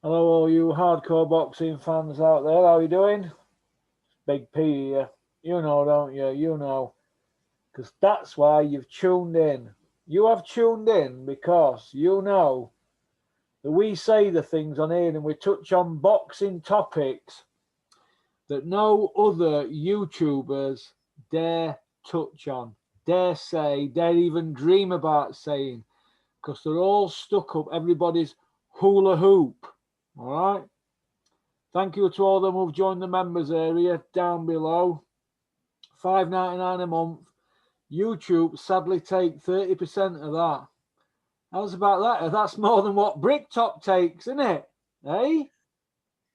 Hello, all you hardcore boxing fans out there. How you doing? Big P here. You know, don't you? You know. Because that's why you've tuned in. You have tuned in because you know that we say the things on here and we touch on boxing topics that no other YouTubers dare touch on, dare say, dare even dream about saying, because they're all stuck up everybody's hula hoop. All right? Thank you to all them who've joined the members area down below. $5.99 a month. YouTube sadly take 30% of that. How's about that? That's more than what Bricktop takes, isn't it? Eh?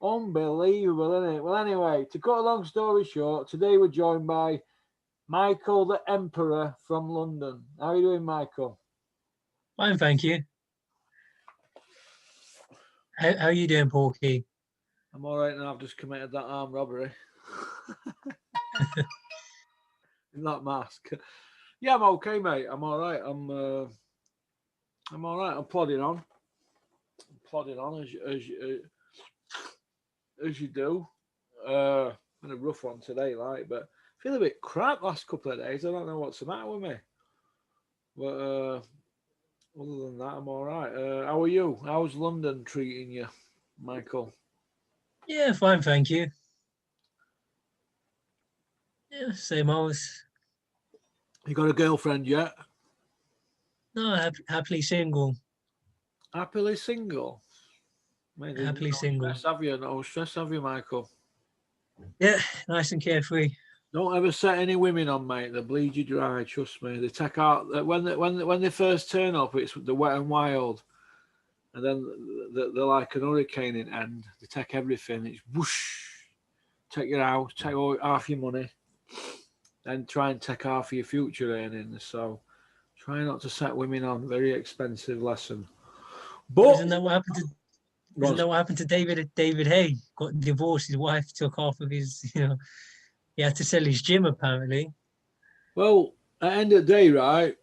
Unbelievable, isn't it? Well, anyway, to cut a long story short, today we're joined by Michael the Emperor from London. How are you doing, Michael? Fine, thank you. How are you doing, Porky? I'm all right now. I've just committed that armed robbery. In that mask. Yeah, I'm okay, mate. I'm all right. I'm all right. I'm plodding on. As you do. Been a rough one today, like, but I feel a bit crap last couple of days. I don't know what's the matter with me. But other than that, I'm all right. How are you? How's London treating you, Michael? Yeah, fine, thank you. Yeah, same old. You got a girlfriend yet? No, happily single. Happily single. Maybe Happily no single. stress, have you? No stress, have you, Michael? Yeah, nice and carefree. Don't ever set any women on, mate. They bleed you dry. Trust me. They take out when they first turn up. It's the wet and wild, and then they're like an hurricane in end. They take everything. It's whoosh. Take your house. Take half your money, and try and take half of your future earnings. So try not to set women on. Very expensive lesson. But Isn't that what happened to? Isn't that what happened to David Hay? Got divorced. His wife took half of his. He had to sell his gym apparently. Well, at the end of the day, right?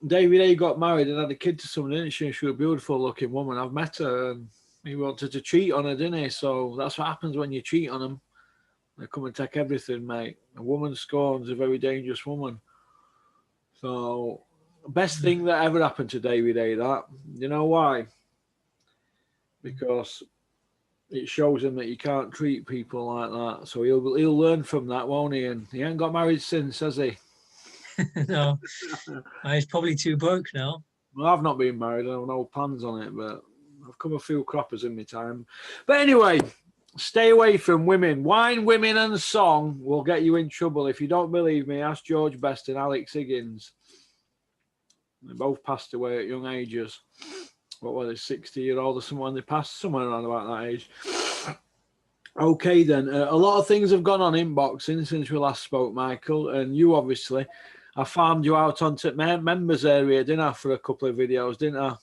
David A got married and had a kid to someone, didn't she? She was a beautiful looking woman. I've met her and he wanted to cheat on her, didn't he? So that's what happens when you cheat on them. They come and take everything, mate. A woman scorns a very dangerous woman. So, best thing that ever happened to David A, that. You know why? Because it shows him that you can't treat people like that. So he'll learn from that, won't he? And he ain't got married since, has he? No, he's probably too broke now. Well, I've not been married. I have no plans on it, but I've come a few croppers in my time. But anyway, stay away from women. Wine, women, and song will get you in trouble. If you don't believe me, ask George Best and Alex Higgins. They both passed away at young ages. What were they, 60-year-old or someone? They passed somewhere around about that age. Okay, then. A lot of things have gone on in boxing since we last spoke, Michael. And you, obviously, I farmed you out onto members area, didn't I, for a couple of videos, didn't I?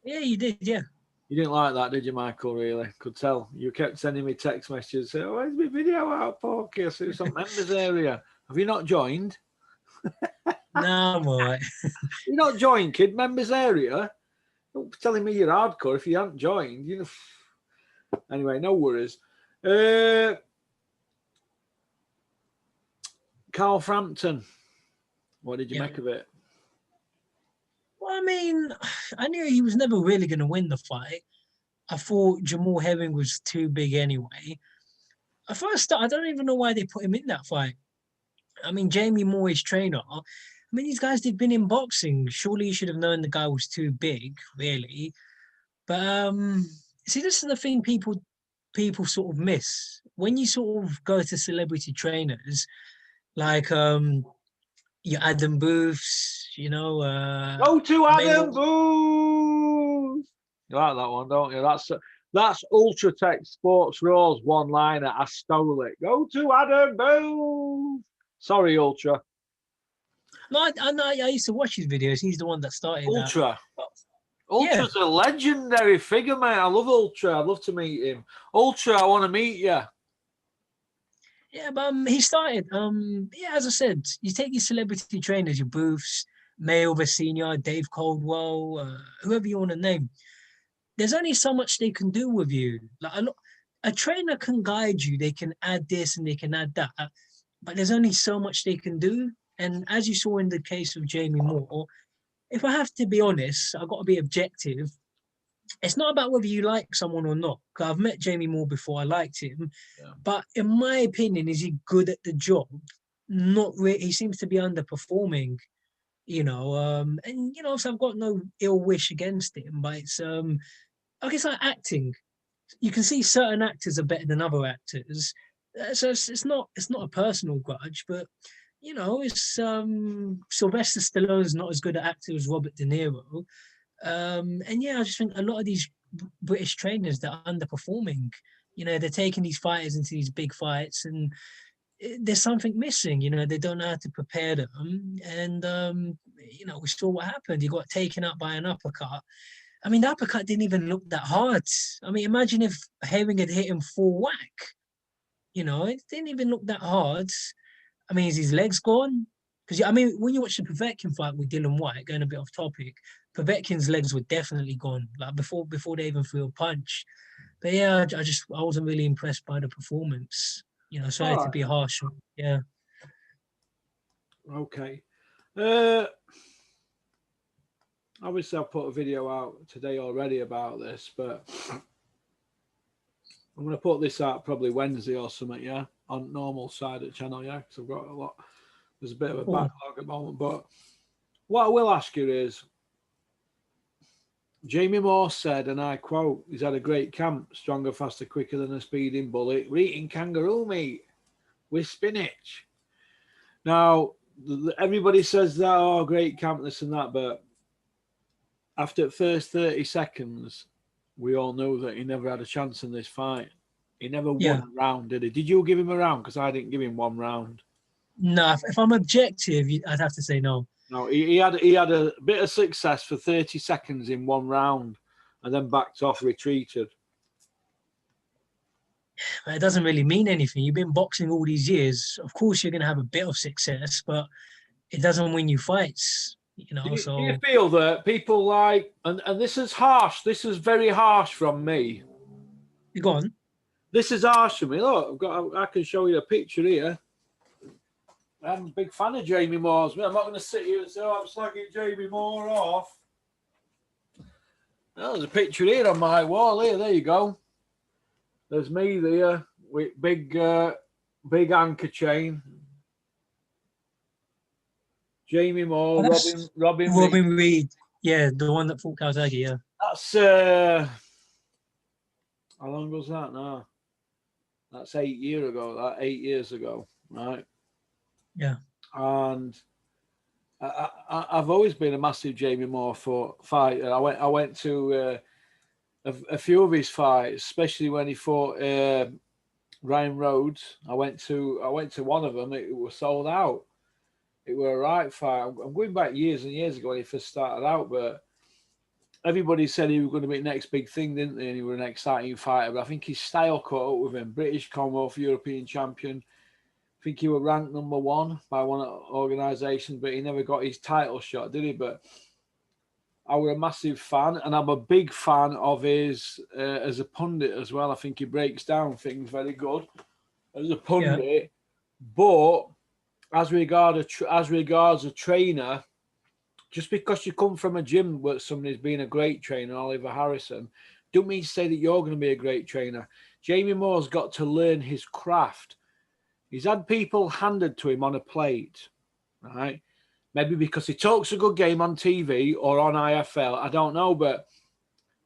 Yeah, you did, yeah. You didn't like that, did you, Michael, really? Could tell. You kept sending me text messages saying, where's my video out, Porky? I said, it's on members area. Have you not joined? No, I'm all right. You're not joined, kid. Members area? Don't be telling me you're hardcore if you haven't joined. You know. Anyway, no worries. Carl Frampton. What did you make of it? Well, I mean, I knew he was never really going to win the fight. I thought Jamal Herring was too big anyway. At first, I don't even know why they put him in that fight. I mean, Jamie Moore, his trainer. I mean, these guys, they've been in boxing. Surely you should have known the guy was too big, really. But see, this is the thing people sort of miss. When you sort of go to celebrity trainers, like your Adam Booths, Go to Adam Booth! You like that one, don't you? That's Ultratech Sports Rose one-liner. I stole it. Go to Adam Booth! Sorry, Ultra. No, I used to watch his videos. He's the one that started Ultra. that. Ultra's a legendary figure, mate. I love Ultra. I'd love to meet him. Ultra, I want to meet you. Yeah, but he started. As I said, you take your celebrity trainers, your Booths, Mayweather Senior, Dave Caldwell, whoever you want to name. there's only so much they can do with you. Like a trainer can guide you, they can add this and they can add that, but there's only so much they can do. And as you saw in the case of Jamie Moore, if I have to be honest, I've got to be objective. It's not about whether you like someone or not. Because I've met Jamie Moore before, I liked him, but in my opinion, is he good at the job? Not really. He seems to be underperforming. And so I've got no ill wish against him, but it's I guess like acting. You can see certain actors are better than other actors, so it's not a personal grudge, but it's Sylvester Stallone's not as good an actor as Robert De Niro, and yeah, I just think a lot of these British trainers that are underperforming. They're taking these fighters into these big fights, and there's something missing. They don't know how to prepare them, and we saw what happened. He got taken out by an uppercut. I mean, the uppercut didn't even look that hard. I mean, imagine if Herring had hit him full whack. It didn't even look that hard. I mean, is his legs gone? Because I mean, when you watch the Povetkin fight with Dylan White, going a bit off topic, Povetkin's legs were definitely gone, like before they even threw a punch. But yeah, I wasn't really impressed by the performance. Sorry to be harsh. Yeah. Okay. Obviously, I've put a video out today already about this, but I'm going to put this out probably Wednesday or something, yeah, on normal side of the channel, yeah, because I've got a lot. There's a bit of a backlog at the moment, but what I will ask you is, Jamie Moore said, and I quote, he's had a great camp, stronger, faster, quicker than a speeding bullet. We're eating kangaroo meat with spinach. Now, everybody says that, oh, great camp, this and that, but after the first 30 seconds, we all know that he never had a chance in this fight. He never won a round, did he? Did you give him a round? Because I didn't give him one round. No, if I'm objective, I'd have to say no. No, he had a bit of success for 30 seconds in one round and then backed off, retreated. It doesn't really mean anything. You've been boxing all these years. Of course, you're going to have a bit of success, but it doesn't win you fights. Do you feel that people like, and this is harsh, this is very harsh from me. You go on. This is harsh from me. Look, I can show you a picture here. I'm a big fan of Jamie Moore's. I'm not going to sit here and say, oh, I'm slagging Jamie Moore off. Well, there's a picture here on my wall here. There you go. There's me there with big anchor chain. Jamie Moore, Robin Reed. Yeah, the one that fought Calzaghe, yeah. That's, how long was that now? That's 8 years ago, 8 years ago, right? Yeah. And I've always been a massive Jamie Moore fighter. I went to a few of his fights, especially when he fought Ryan Rhodes. I went to one of them. It was sold out. It were a right fight. I'm going back years and years ago when he first started out, but everybody said he was going to be the next big thing, didn't they? And he was an exciting fighter. But I think his style caught up with him. British Commonwealth European champion. I think he was ranked #1 by one of the organisations, but he never got his title shot, did he? But I was a massive fan, and I'm a big fan of his as a pundit as well. I think he breaks down things very good as a pundit. Yeah. But as regards a trainer, just because you come from a gym where somebody's been a great trainer, Oliver Harrison, don't mean to say that you're going to be a great trainer. Jamie Moore's got to learn his craft. He's had people handed to him on a plate, right? Maybe because he talks a good game on TV or on IFL, I don't know, but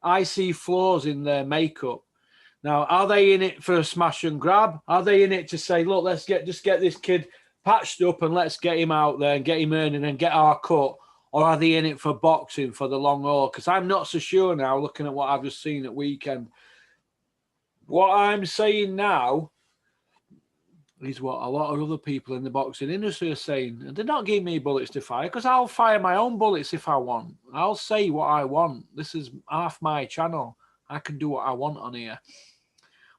I see flaws in their makeup. Now, are they in it for a smash and grab? Are they in it to say, look, let's just get this kid patched up and let's get him out there and get him earning and get our cut? Or are they in it for boxing for the long haul? Because I'm not so sure now, looking at what I've just seen at weekend. What I'm saying now is what a lot of other people in the boxing industry are saying. And they're not giving me bullets to fire, because I'll fire my own bullets if I want. I'll say what I want. This is half my channel. I can do what I want on here.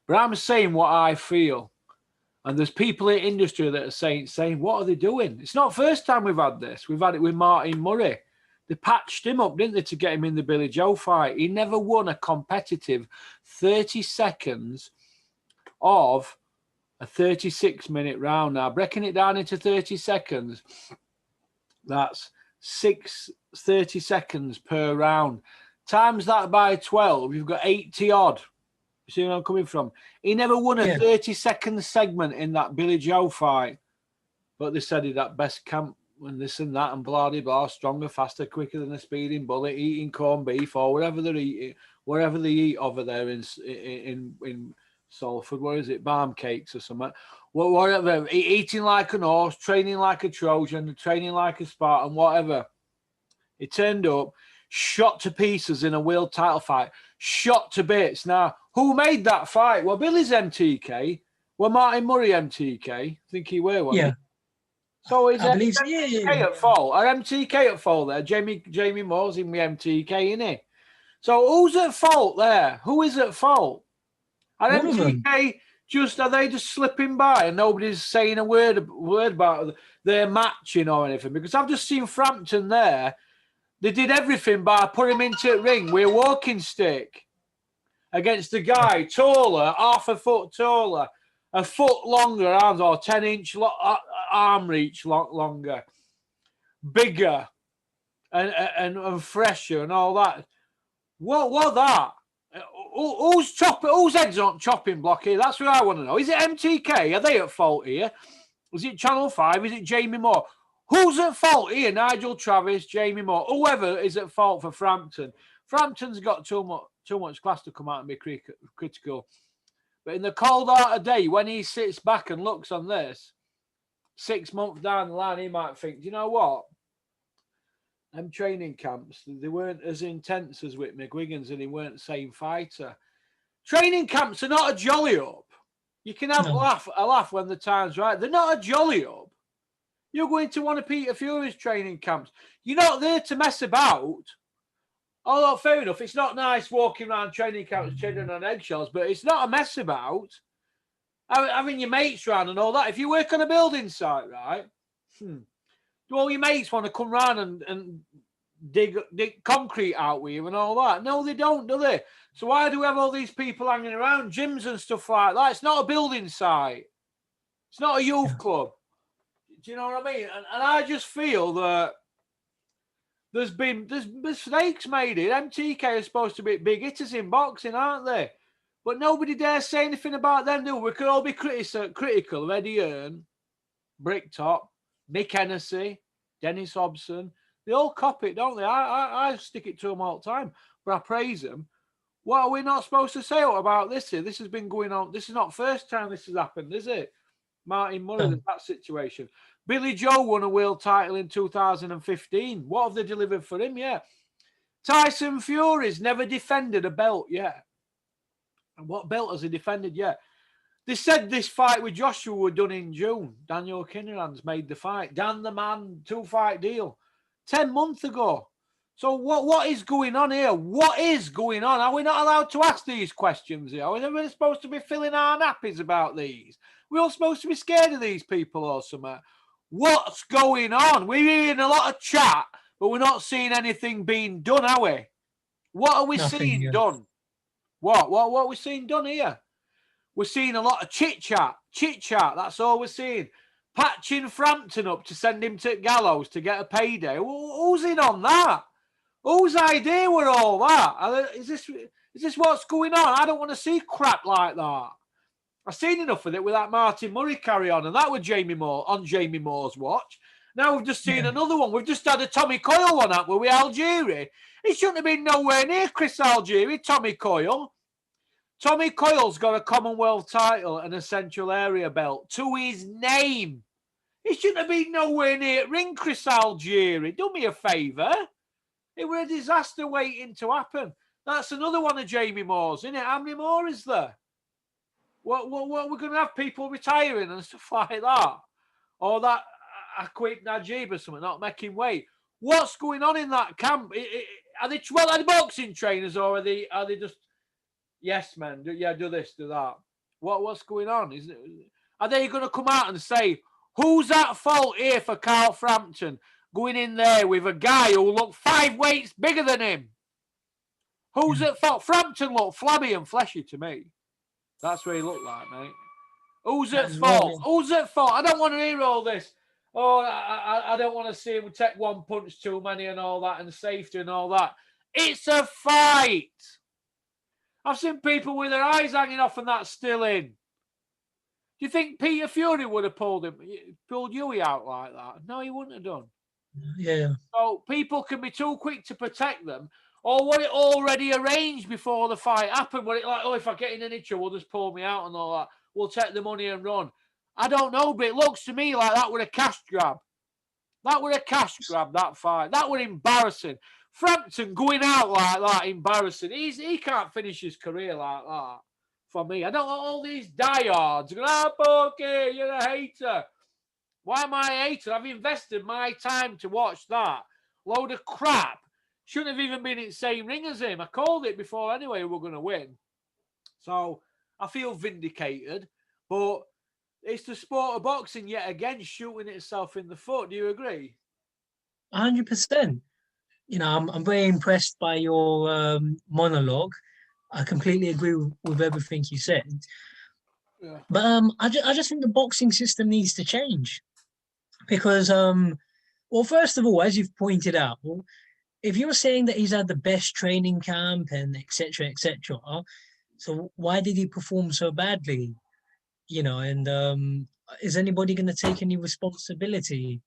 But I'm saying what I feel. And there's people in the industry that are saying, what are they doing? It's not the first time we've had this. We've had it with Martin Murray. They patched him up, didn't they, to get him in the Billy Joe fight. He never won a competitive 30 seconds of a 36-minute round. Now, breaking it down into 30 seconds, that's 30 seconds per round. Times that by 12, you've got 80 odd. You see where I'm coming from? He never won a 30-second segment in that Billy Joe fight. But they said he'd at best camp and this and that and blah, blah, blah, stronger, faster, quicker than a speeding bullet, eating corned beef or whatever they're eating, wherever they eat over there in Salford. What is it? Barm cakes or something. Whatever. Eating like an horse, training like a Trojan, training like a Spartan, whatever. He turned up, shot to pieces in a world title fight, shot to bits. Now, who made that fight? Well, Billy's MTK. Well, Martin Murray MTK. I think he were, wasn't he? So is MTK at fault? Are MTK at fault there? Jamie Moore's in the MTK, isn't he? So who's at fault there? Who is at fault? Are MTK are they just slipping by and nobody's saying a word about their matching or anything? Because I've just seen Frampton there. They did everything by putting him into the ring with a walking stick against a guy taller, half a foot taller, a foot longer arms, or 10-inch arm reach longer, bigger, and fresher, and all that. What that? Whose head's on chopping block here? That's what I want to know. Is it MTK? Are they at fault here? Is it Channel 5? Is it Jamie Moore? Who's at fault here? Nigel Travis, Jamie Moore, whoever is at fault for Frampton. Frampton's got too much class to come out and be critical. But in the cold heart of day, when he sits back and looks on this, 6 months down the line, he might think, do you know what? Them training camps, they weren't as intense as with McGuigan's and he weren't the same fighter. Training camps are not a jolly up. You can have a laugh when the time's right. They're not a jolly up. You're going to one of Peter Fury's training camps. You're not there to mess about. Although, fair enough, it's not nice walking around training camps treading on eggshells, but it's not a mess about. Having your mates round and all that. If you work on a building site, right, do all your mates want to come round and dig concrete out with you and all that? No, they don't, do they? So why do we have all these people hanging around, gyms and stuff like that? It's not a building site. It's not a youth club. Do you know what I mean? And I just feel that there's mistakes made here. MTK are supposed to be big hitters in boxing, aren't they? But nobody dares say anything about them, do we? We could all be critical of Eddie Hearn, Bricktop, Mick Hennessy, Dennis Hobson. They all cop it, don't they? I stick it to them all the time, but I praise them. What are we not supposed to say about this here? This has been going on. This is not the first time this has happened, is it? Martin Murray, that situation. Billy Joe won a world title in 2015. What have they delivered for him yet? Tyson Fury's never defended a belt yet. And what belt has he defended yet? They said this fight with Joshua were done in June. Daniel Kinahan's made the fight. Dan the Man, 2-fight deal. 10 months ago. So what is going on here? What is going on? Are we not allowed to ask these questions here? Are we supposed to be filling our nappies about these? We're all supposed to be scared of these people or something. What's going on? We're hearing a lot of chat, but we're not seeing anything being done, are we? What are we seeing done? What are we seeing done here? We're seeing a lot of chit-chat. That's all we're seeing. Patching Frampton up to send him to gallows to get a payday. Who's in on that? Whose idea were all that? Is this what's going on? I don't want to see crap like that. I've seen enough of it with that Martin Murray carry on, and that was Jamie Moore on Jamie Moore's watch. Now we've just seen another one. We've just had a Tommy Coyle one up with Algieri. He shouldn't have been nowhere near Chris Algieri, Tommy Coyle. Tommy Coyle's got a Commonwealth title and a Central Area belt to his name. He shouldn't have been nowhere near ring Chris Algieri. Do me a favour. It were a disaster waiting to happen. That's another one of Jamie Moore's, isn't it? How many more is there? What we're going to have people retiring and stuff like that? Or that Akwit Najib or something, not making weight. What's going on in that camp? Are they boxing trainers or are they just yes men? Do this, do that. What's going on? Are they going to come out and say who's at fault here for Carl Frampton going in there with a guy who looked 5 weights bigger than him. Who's at fault? Frampton looked flabby and fleshy to me. That's what he looked like, mate. Who's at fault? Who's at fault? I don't want to hear all this. Oh, I don't want to see him take one punch too many and all that and safety and all that. It's a fight. I've seen people with their eyes hanging off and that's still in. Do you think Peter Fury would have pulled Huey out like that? No, he wouldn't have done. Yeah. So people can be too quick to protect them, or what it already arranged before the fight happened. What it like, oh, if I get in any trouble, just pull me out and all that. We'll take the money and run. I don't know, but it looks to me like that was a cash grab. That was a cash grab, that fight. That was embarrassing. Frampton going out like that, embarrassing. He can't finish his career like that. For me, I don't want all these diehards going, okay, you're a hater. Why am I a hater? I've invested my time to watch that. Load of crap. Shouldn't have even been in the same ring as him. I called it before anyway, we were going to win. So I feel vindicated, but it's the sport of boxing yet again shooting itself in the foot. Do you agree? 100%. You know, I'm very impressed by your monologue. I completely agree with everything you said. Yeah. But I just think the boxing system needs to change because, well, first of all, as you've pointed out, if you're saying that he's had the best training camp and etc., so why did he perform so badly? You know, and is anybody going to take any responsibility?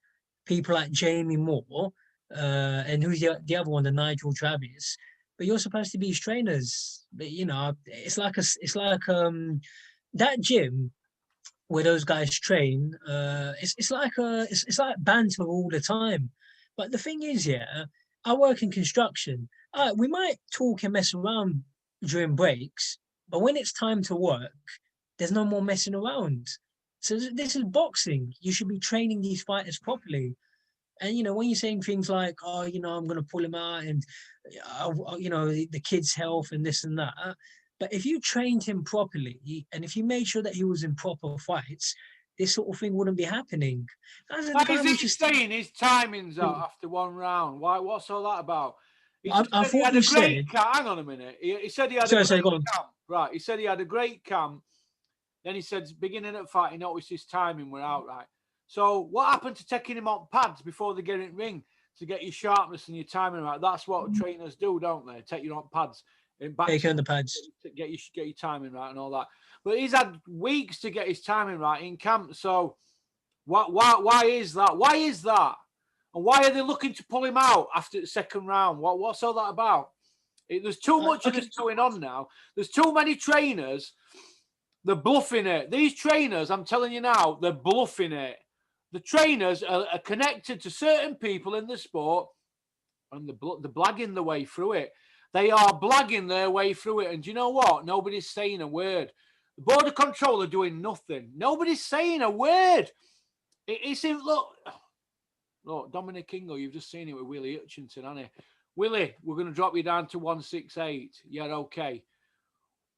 People like Jamie Moore, and who's the other one, the Nigel Travis. But you're supposed to be his trainers. But you know, it's like that gym where those guys train. It's like banter all the time. But the thing is, yeah, I work in construction. We might talk and mess around during breaks, but when it's time to work, there's no more messing around. So this is boxing. You should be training these fighters properly. And, you know, when you're saying things like, oh, you know, I'm going to pull him out and, you know, the kid's health and this and that. But if you trained him properly and if you made sure that he was in proper fights, this sort of thing wouldn't be happening. Why is he just saying his timing's out after one round? Why? What's all that about? I thought he had a great camp. Hang on a minute. He said he had a great camp. Right. He said he had a great camp. Then he said, beginning at fight, he noticed his timing were out right. So what happened to taking him on pads before they get in ring to get your sharpness and your timing right? That's what trainers do, don't they? Take you on pads. Take on the pads. To get your timing right and all that. But he's had weeks to get his timing right in camp. So why is that? Why is that? And why are they looking to pull him out after the second round? What's all that about? There's too much of this going on now. There's too many trainers. They're bluffing it. These trainers, I'm telling you now, they're bluffing it. The trainers are connected to certain people in the sport and they're blagging their way through it. They are blagging their way through it. And do you know what? Nobody's saying a word. The Board of Control are doing nothing. Nobody's saying a word. It's in, look, Dominic Ingle, you've just seen it with Willie Hutchinson, hasn't he? Willie, we're going to drop you down to 168. Yeah, okay.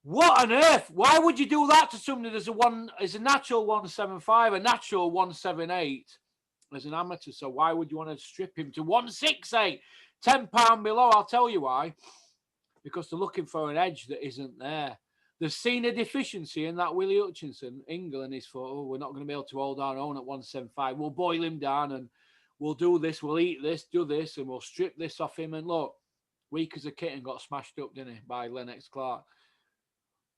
What on earth? Why would you do that to somebody that's a natural 175, a natural 178 as an amateur? So why would you want to strip him to 168? £10 below, I'll tell you why. Because they're looking for an edge that isn't there. They've seen a deficiency in that Willie Hutchinson, England, is for, oh, we're not going to be able to hold our own at 175. We'll boil him down and we'll do this, we'll eat this, do this, and we'll strip this off him. And look, weak as a kitten, got smashed up, didn't he, by Lennox Clark.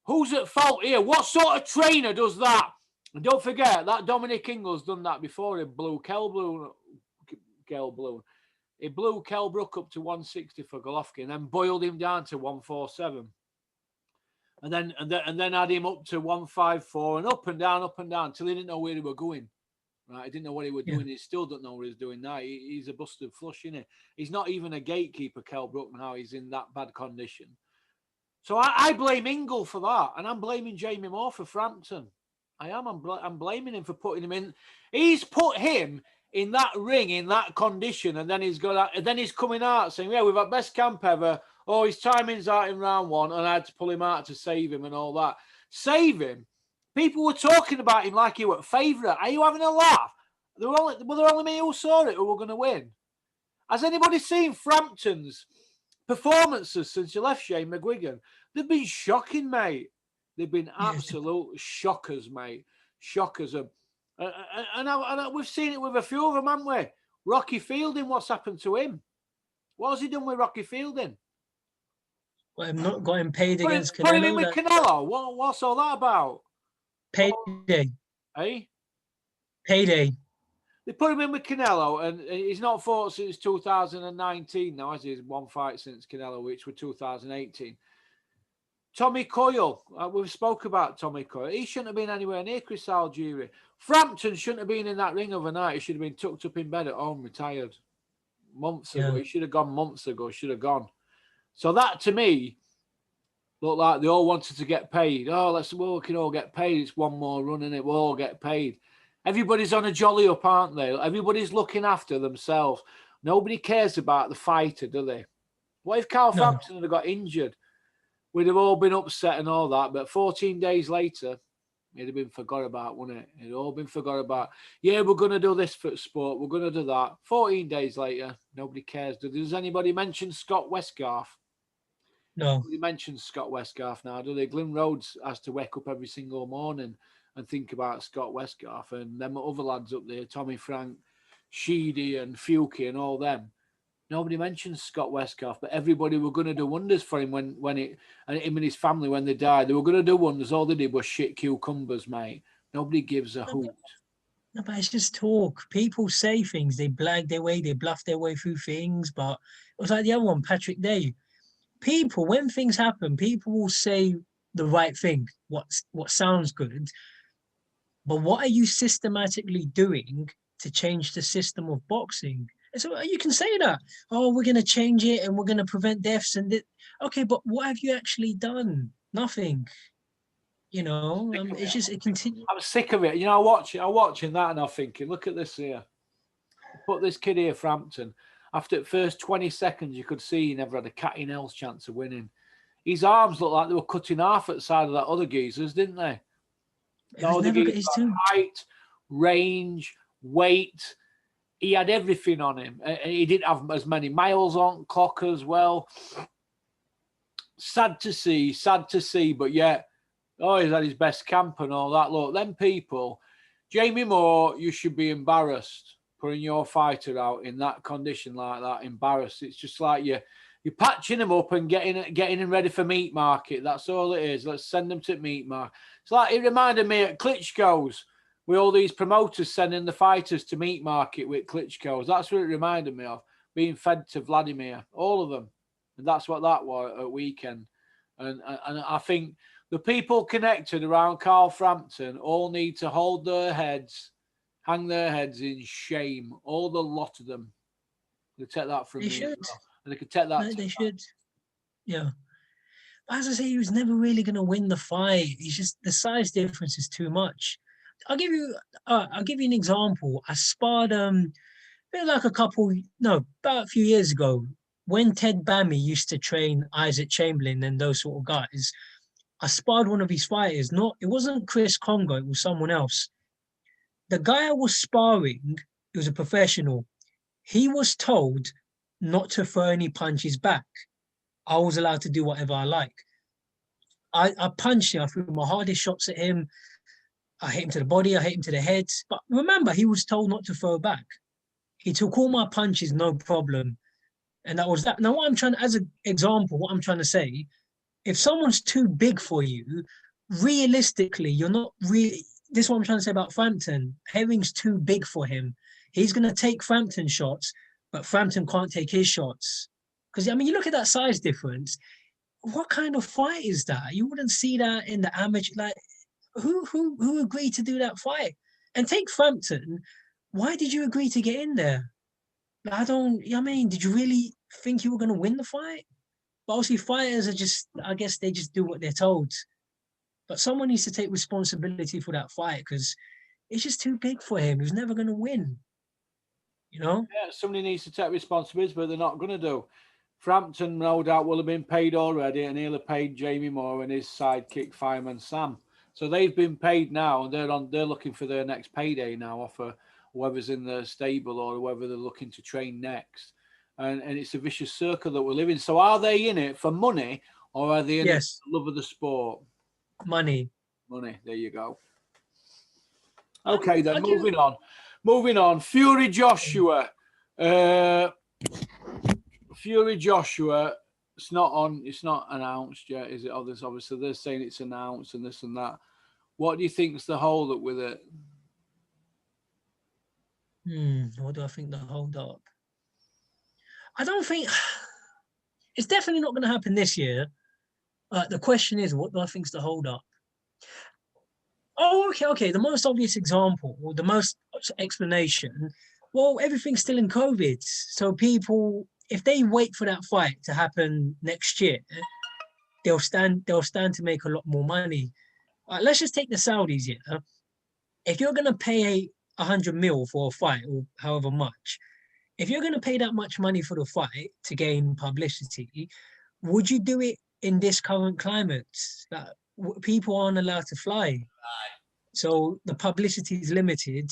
Who's at fault here? What sort of trainer does that? And don't forget, that Dominic Ingle's done that before. He blew He blew Kell Brook up to 160 for Golovkin and then boiled him down to 147. And then had him up to 154 and up and down till he didn't know where he were going. Right? He didn't know what he was doing. He still don't know what he's doing now. He's a busted flush, isn't he? He's not even a gatekeeper, Kell Brook, now. He's in that bad condition. So I blame Ingle for that, and I'm blaming Jamie Moore for Frampton. I am. I'm blaming him for putting him in. He's put him in that ring in that condition, and then he's coming out saying, "Yeah, we've had best camp ever. Oh, his timing's out in round one, and I had to pull him out to save him and all that. Save him. People were talking about him like he were a favourite. Are you having a laugh? Were there only me who saw it who were going to win? Has anybody seen Frampton's performances since he left Shane McGuigan? They've been shocking, mate. They've been absolute shockers, mate. Shockers. And we've seen it with a few of them, haven't we? Rocky Fielding, what's happened to him? What has he done with Rocky Fielding? Not got him paid against Canelo. Put him in with Canelo. What's all that about? Payday. Eh? Payday. They put him in with Canelo, and he's not fought since 2019 now, has he? He's one fight since Canelo, which was 2018. Tommy Coyle, we've spoke about Tommy Coyle. He shouldn't have been anywhere near Chris Algieri. Frampton shouldn't have been in that ring overnight. He should have been tucked up in bed at home, retired months ago. He should have gone months ago. Should have gone. So that, to me, looked like they all wanted to get paid. Oh, we can all get paid. It's one more run, innit? We'll all get paid. Everybody's on a jolly up, aren't they? Everybody's looking after themselves. Nobody cares about the fighter, do they? What if Carl Frampton had got injured? We'd have all been upset and all that. But 14 days later, it'd have been forgot about, wouldn't it? It'd all been forgot about. Yeah, we're going to do this for sport. We're going to do that. 14 days later, nobody cares. Does anybody mention Scott Westgarth? No. Nobody mentions Scott Westgarth now, do they? Glyn Rhodes has to wake up every single morning and think about Scott Westgarth, and them other lads up there, Tommy Frank, Sheedy and Fuki and all them. Nobody mentions Scott Westgarth, but everybody were going to do wonders for him when him and his family, when they died. They were going to do wonders. All they did was shit cucumbers, mate. Nobody gives a hoot. No, but it's just talk. People say things. They blag their way. They bluff their way through things. But it was like the other one, Patrick Day. People, when things happen, people will say the right thing, what sounds good. But what are you systematically doing to change the system of boxing? So you can say that, oh, we're going to change it and we're going to prevent deaths. Okay, but what have you actually done? Nothing. You know, it's just, it continues. I'm sick of it. You know, I'm watching that and I'm thinking, look at this here. Put this kid here, Frampton. After the first 20 seconds, you could see he never had a cat in hell's chance of winning. His arms looked like they were cut in half at the side of that other geezer's, didn't they? No, the geezer's height, range, weight. He had everything on him. He didn't have as many miles on clock as well. Sad to see, but yeah, he's had his best camp and all that. Look, them people, Jamie Moore, you should be embarrassed putting your fighter out in that condition like that, embarrassed. It's just like you're patching him up and getting him ready for meat market. That's all it is. Let's send them to meat market. It's like, it reminded me of Klitschko's, with all these promoters sending the fighters to meat market with Klitschko's. That's what it reminded me of, being fed to Vladimir, all of them. And that's what that was at weekend. And I think the people connected around Carl Frampton all need to hold their heads, hang their heads in shame, all the lot of them. They take that from me. Should. Well. And they could take that. No, they should. Yeah. But as I say, he was never really going to win the fight. He's just, the size difference is too much. I'll give you an example. I sparred about a few years ago, when Ted Bammy used to train Isaac Chamberlain and those sort of guys. I sparred one of his fighters. It wasn't Chris Congo, it was someone else. The guy I was sparring, he was a professional. He was told not to throw any punches back. I was allowed to do whatever I like. I punched him. I threw my hardest shots at him. I hit him to the body. I hit him to the head. But remember, he was told not to throw back. He took all my punches, no problem. And that was that. Now, as an example, what I'm trying to say, if someone's too big for you, realistically, you're not really. This is what I'm trying to say about Frampton. Herring's too big for him. He's going to take Frampton shots, but Frampton can't take his shots. Because, I mean, you look at that size difference. What kind of fight is that? You wouldn't see that in the amateur. Like, who agreed to do that fight? And take Frampton. Why did you agree to get in there? Did you really think you were going to win the fight? But obviously, fighters are just, I guess they just do what they're told. But someone needs to take responsibility for that fight because it's just too big for him. He was never going to win. You know? Yeah, somebody needs to take responsibility, but they're not going to do. Frampton, no doubt, will have been paid already, and he'll have paid Jamie Moore and his sidekick, Fireman Sam. So they've been paid now, and they're looking for their next payday now, off of whoever's in the stable or whoever they're looking to train next. and it's a vicious circle that we're living. So are they in it for money, or are they in it for the love of the sport? Money. Money. There you go. Okay, then moving on. Fury Joshua. Fury Joshua. It's not announced yet, is it? Obviously they're saying it's announced and this and that. What do you think's the hold up with it? What do I think the hold up? I don't think it's definitely not going to happen this year. The question is, what do I think's the hold up? Oh, okay. The most obvious example, or the most explanation, well, everything's still in COVID. So people, if they wait for that fight to happen next year, they'll stand to make a lot more money. Let's just take the Saudis here. If you're going to pay 100 mil for a fight, or however much, if you're going to pay that much money for the fight to gain publicity, would you do it in this current climate that people aren't allowed to fly? So the publicity is limited.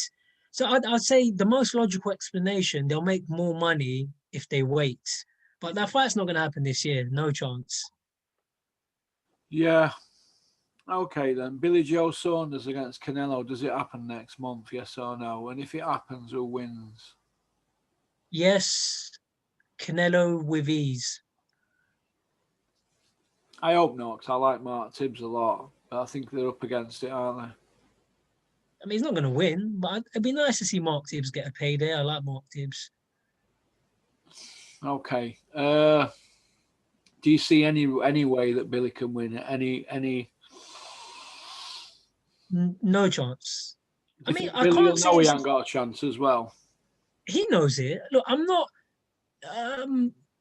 So I'd say the most logical explanation, they'll make more money if they wait. But that fight's not going to happen this year. No chance. Yeah. Okay, then. Billy Joe Saunders against Canelo. Does it happen next month? Yes or no? And if it happens, who wins? Yes. Canelo with ease. I hope not, because I like Mark Tibbs a lot. But I think they're up against it, aren't they? I mean, he's not going to win, but it'd be nice to see Mark Tibbs get a payday. I like Mark Tibbs. Okay. Do you see any way that Billy can win? Any? No chance. I mean, I Billy can't will say know he ain't got a chance as well. He knows it. Look, I'm not.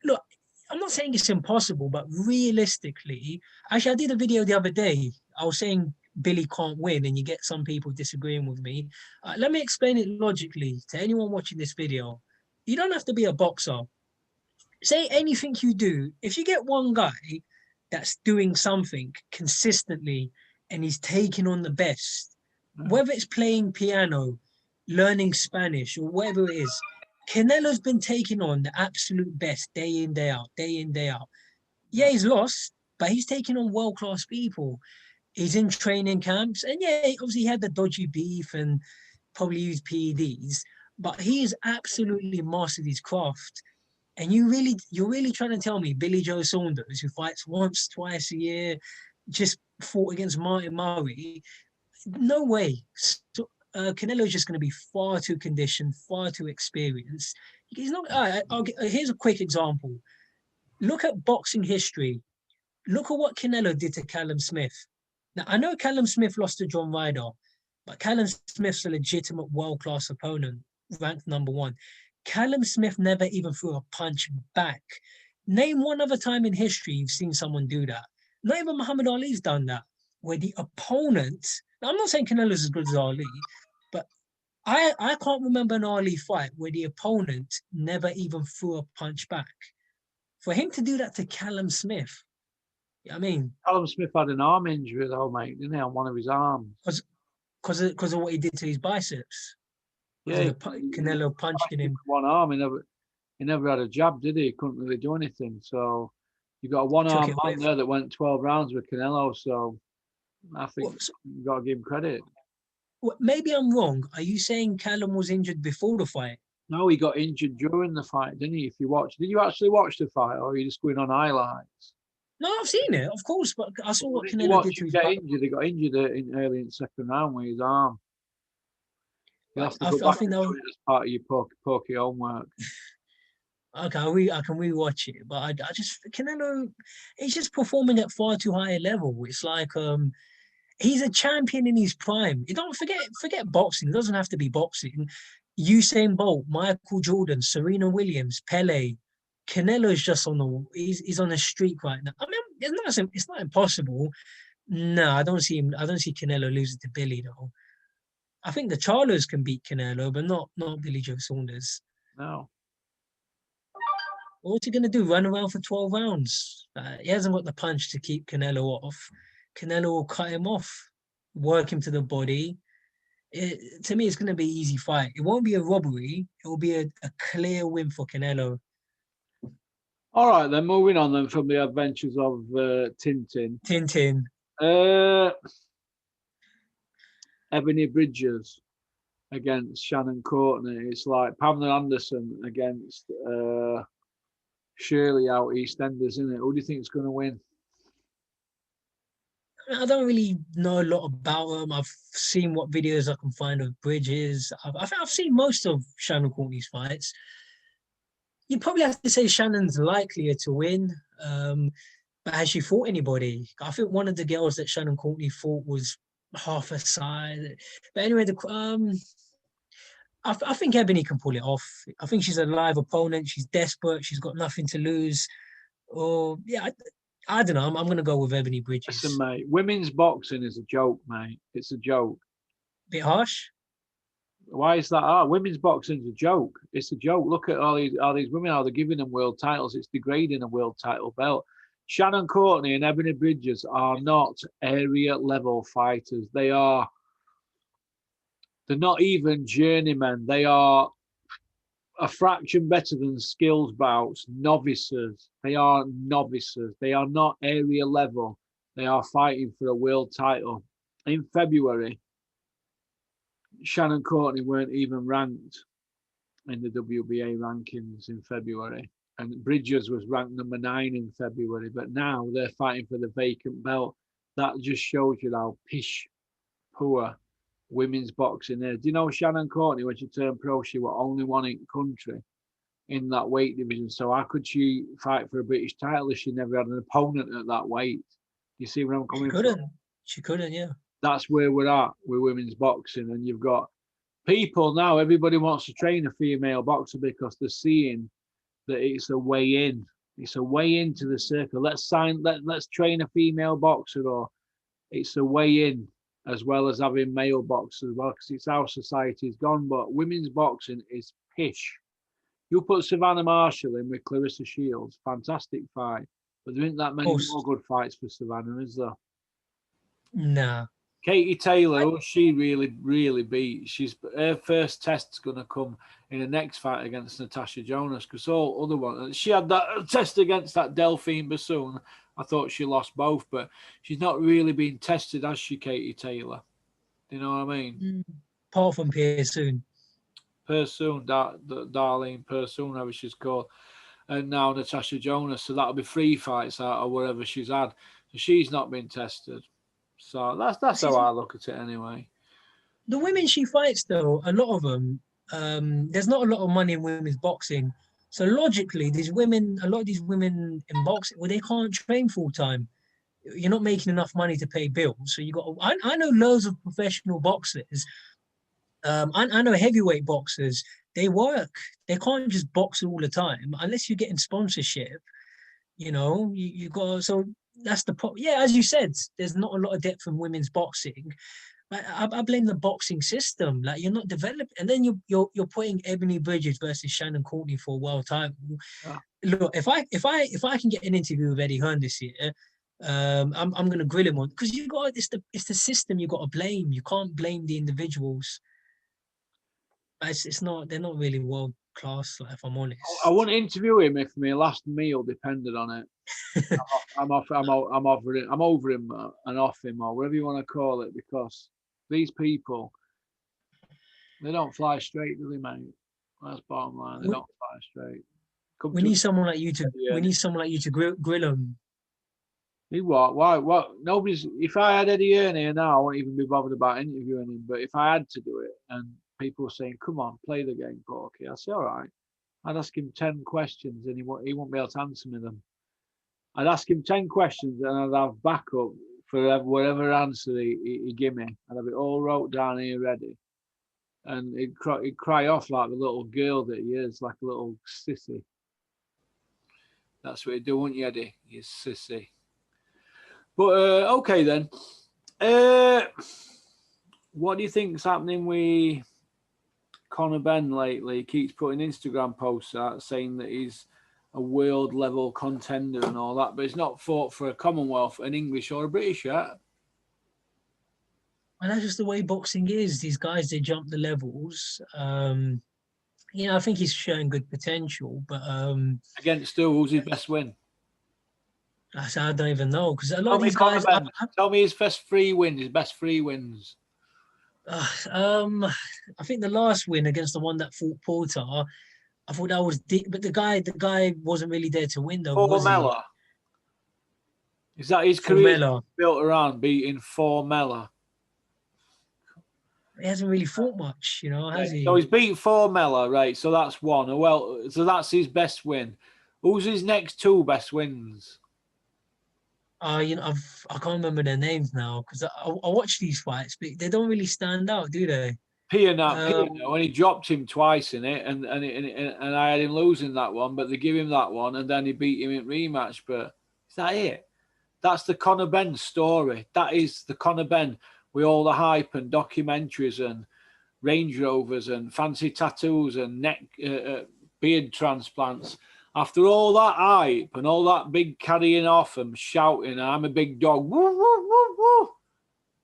Look, I'm not saying it's impossible, but realistically, actually, I did a video the other day. I was saying Billy can't win, and you get some people disagreeing with me. Let me explain it logically to anyone watching this video. You don't have to be a boxer. Say anything you do. If you get one guy that's doing something consistently and he's taking on the best, whether it's playing piano, learning Spanish, or whatever it is, Canelo's been taking on the absolute best day in, day out, day in, day out. Yeah, he's lost, but he's taking on world-class people. He's in training camps, and yeah, obviously he had the dodgy beef and probably used PEDs, but he's absolutely mastered his craft. And you're really trying to tell me Billy Joe Saunders, who fights once, twice a year, just fought against Martin Murray? No way. So, Canelo's just going to be far too conditioned, far too experienced. He's not. Here's a quick example. Look at boxing history. Look at what Canelo did to Callum Smith. Now, I know Callum Smith lost to John Ryder, but Callum Smith's a legitimate world-class opponent, ranked #1. Callum Smith never even threw a punch back. Name one other time in history you've seen someone do that. Not even Muhammad Ali's done that, where the opponent. Now, I'm not saying Canelo's as good as Ali, but I can't remember an Ali fight where the opponent never even threw a punch back. For him to do that to Callum Smith, I mean, Callum Smith had an arm injury though, mate, didn't he, on one of his arms? Because of what he did to his biceps. Yeah, Canelo punched in him. One arm. He never had a jab, did he? He couldn't really do anything. So you got a one-arm man there that went 12 rounds with Canelo. So I think you got to give him credit. Well, maybe I'm wrong. Are you saying Callum was injured before the fight? No, he got injured during the fight, didn't he? If you watch, did you actually watch the fight, or are you just going on highlights? No, I've seen it, of course, but I saw what Canelo did to his back. He got injured early in the second round with his arm. I think that was part of your pokey homework. Okay, I can rewatch it, but I just Canelo, he's just performing at far too high a level. It's like he's a champion in his prime. You don't forget boxing. It doesn't have to be boxing. Usain Bolt, Michael Jordan, Serena Williams, Pele. Canelo's just he's on a streak right now. I mean, it's not impossible. No, I don't see Canelo losing to Billy though. I think the Charlos can beat Canelo, but not Billy Joe Saunders. No. What's he going to do? Run around for 12 rounds? He hasn't got the punch to keep Canelo off. Canelo will cut him off, work him to the body. To me, it's going to be an easy fight. It won't be a robbery. It will be a clear win for Canelo. All right, then moving on then from the adventures of Tintin. Tintin. Ebony Bridges against Shannon Courtney. It's like Pamela Anderson against Shirley out EastEnders, isn't it? Who do you think is going to win? I don't really know a lot about them. I've seen what videos I can find of Bridges. I've seen most of Shannon Courtney's fights. You probably have to say Shannon's likelier to win. But has she fought anybody? I think one of the girls that Shannon Courtney fought was half her size. But anyway, I think Ebony can pull it off. I think she's a live opponent. She's desperate. She's got nothing to lose. Or yeah, I don't know. I'm going to go with Ebony Bridges. Listen, mate, women's boxing is a joke, mate. It's a joke. Bit harsh. Why is that hard? Women's boxing is a joke. It's a joke. Look at all these women, how they're giving them world titles. It's degrading a world title belt. Shannon Courtney and Ebony Bridges are not area level fighters. They're not even journeymen. They are a fraction better than skills bouts, novices. They are novices. They are not area level. They are fighting for a world title. In February, Shannon Courtney weren't even ranked in the WBA rankings in February. And Bridges was ranked number 9 in February. But now they're fighting for the vacant belt. That just shows you how poor women's boxing is. Do you know Shannon Courtney, when she turned pro, she was only one in country in that weight division. So how could she fight for a British title if she never had an opponent at that weight? You see where I'm coming from? She couldn't, yeah. That's where we're at with women's boxing. And you've got people now, everybody wants to train a female boxer because they're seeing that it's a way in. It's a way into the circle. Let's train a female boxer, or it's a way in, as well as having male boxers as well, because it's how society's gone. But women's boxing is pish. You put Savannah Marshall in with Clarissa Shields, fantastic fight. But there isn't that many more good fights for Savannah, is there? Nah. Katie Taylor, she really beat. Her first test's going to come in the next fight against Natasha Jonas, because all other ones, she had that test against that Delphine Bassoon. I thought she lost both, but she's not really been tested, has she, Katie Taylor? Do you know what I mean? Apart from Persoon, Darlene Persoon, however she's called, and now Natasha Jonas. So that'll be 3 fights out or whatever she's had. So she's not been tested. So that's how I look at it anyway. The women she fights, though, a lot of them, there's not a lot of money in women's boxing. So logically, a lot of these women in boxing, well, they can't train full time. You're not making enough money to pay bills. So I know loads of professional boxers. I know heavyweight boxers. They work. They can't just box all the time unless you're getting sponsorship. You got, so that's the problem. Yeah, as you said, there's not a lot of depth in women's boxing. I blame the boxing system. Like, you're not developing, and then you're putting Ebony Bridges versus Shannon Courtney for a world title. Yeah. Look, if I can get an interview with Eddie Hearn this year, I'm gonna grill him on, because it's the system you got to blame. You can't blame the individuals. It's not, they're not really world class, like, if I'm honest. I wouldn't interview him if my last meal depended on it. I'm over him and off him, or whatever you want to call it, because these people, they don't fly straight, do they, mate? That's bottom line. They don't fly straight. We need someone like you to grill them. What? Why? What? Nobody's. If I had Eddie Hearn here now, I wouldn't even be bothered about interviewing him. But if I had to do it, and people were saying, "Come on, play the game, Porky," I'd say, "All right." I'd ask him 10 questions, and he won't be able to answer me them. I'd ask him 10 questions, and I'd have backup for whatever answer he give me. I'd have it all wrote down here ready. And he'd cry off like the little girl that he is, like a little sissy. That's what he'd do, wouldn't you, Eddie? You sissy. But, okay then. What do you think's happening with Conor Benn lately? He keeps putting Instagram posts out saying that he's a world level contender and all that, but he's not fought for a Commonwealth, an English or a British yet. And that's just the way boxing is. These guys, they jump the levels. I think he's showing good potential, but Against who's his best win? I don't even know because a lot Tell of me these Conor guys. Benn. Tell me his best 3 wins. His best 3 wins. I think the last win against the one that fought Porter, I thought that was deep, but the guy wasn't really there to win though, was he? Formella. Is that his career Formella. built around beating Formella? He hasn't really fought much, has Right. So he? he's beat Formella, right? So that's one. Well, so that's his best win. Who's his next 2 best wins? I can't remember their names now because I watch these fights, but they don't really stand out, do they? Piano, and he dropped him twice in it, and I had him losing that one, but they give him that one, and then he beat him in rematch. But is that it? That's the Conor Benn story. That is the Conor Benn with all the hype and documentaries and Range Rovers and fancy tattoos and neck beard transplants. After all that hype and all that big carrying off and shouting, I'm a big dog. Woo, woo, woo, woo.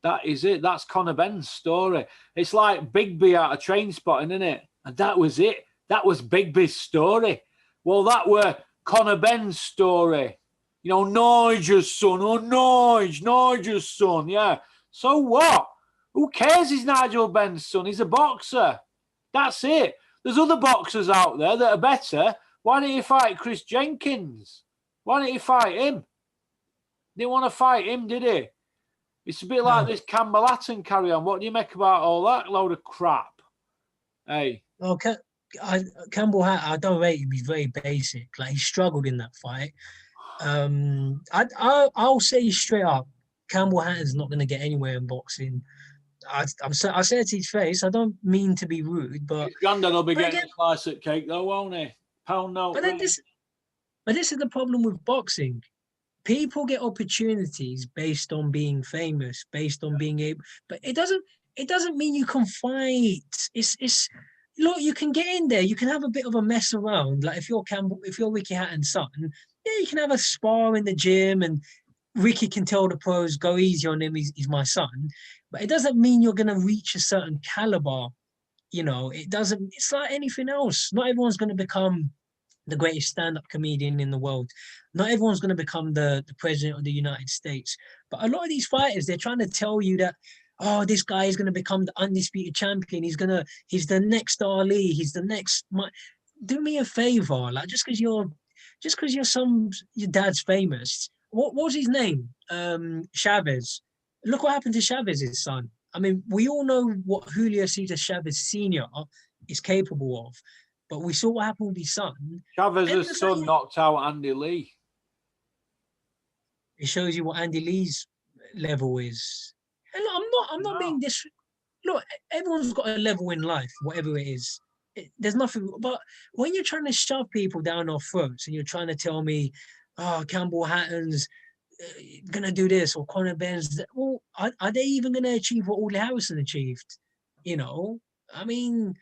That is it. That's Conor Benn's story. It's like Bigby out of Train Spotting, isn't it? And that was it. That was Bigby's story. Well, that were Conor Benn's story. Nigel's son. Oh, Nigel's son. Yeah. So what? Who cares he's Nigel Benn's son? He's a boxer. That's it. There's other boxers out there that are better. Why didn't he fight Chris Jenkins? Why didn't he fight him? Didn't want to fight him, did he? It's a bit like this Campbell Hatton carry on. What do you make about all that load of crap? Hey. Okay. Campbell Hatton, I don't rate him. He's very basic. Like he struggled in that fight. I'll say straight up, Campbell Hatton's not going to get anywhere in boxing. I say it to his face. I don't mean to be rude, but his granddad will be getting a slice of cake though, won't he? Pound note. But this is the problem with boxing. People get opportunities based on being famous, based on being able, but it doesn't mean you can fight. It's look, you can get in there, you can have a bit of a mess around. Like if you're Ricky Hatton's son, yeah, you can have a spar in the gym and Ricky can tell the pros, go easy on him, he's my son. But it doesn't mean you're gonna reach a certain caliber. It's like anything else. Not everyone's gonna become the greatest stand-up comedian in the world. Not everyone's going to become the president of the United States. But a lot of these fighters, they're trying to tell you that, oh, this guy is going to become the undisputed champion. He's the next Ali. He's the next. Do me a favor, like just because your dad's famous. What was his name? Chavez. Look what happened to Chavez's son. I mean, we all know what Julio Cesar Chavez Sr. is capable of. But we saw what happened with his son. Chavez's son knocked out Andy Lee. It shows you what Andy Lee's level is. And I'm not being this. Look, everyone's got a level in life, whatever it is. There's nothing. But when you're trying to shove people down our throats and you're trying to tell me, oh, Campbell Hatton's gonna do this or Conor Benn's, well, are they even gonna achieve what Audley Harrison achieved? I mean.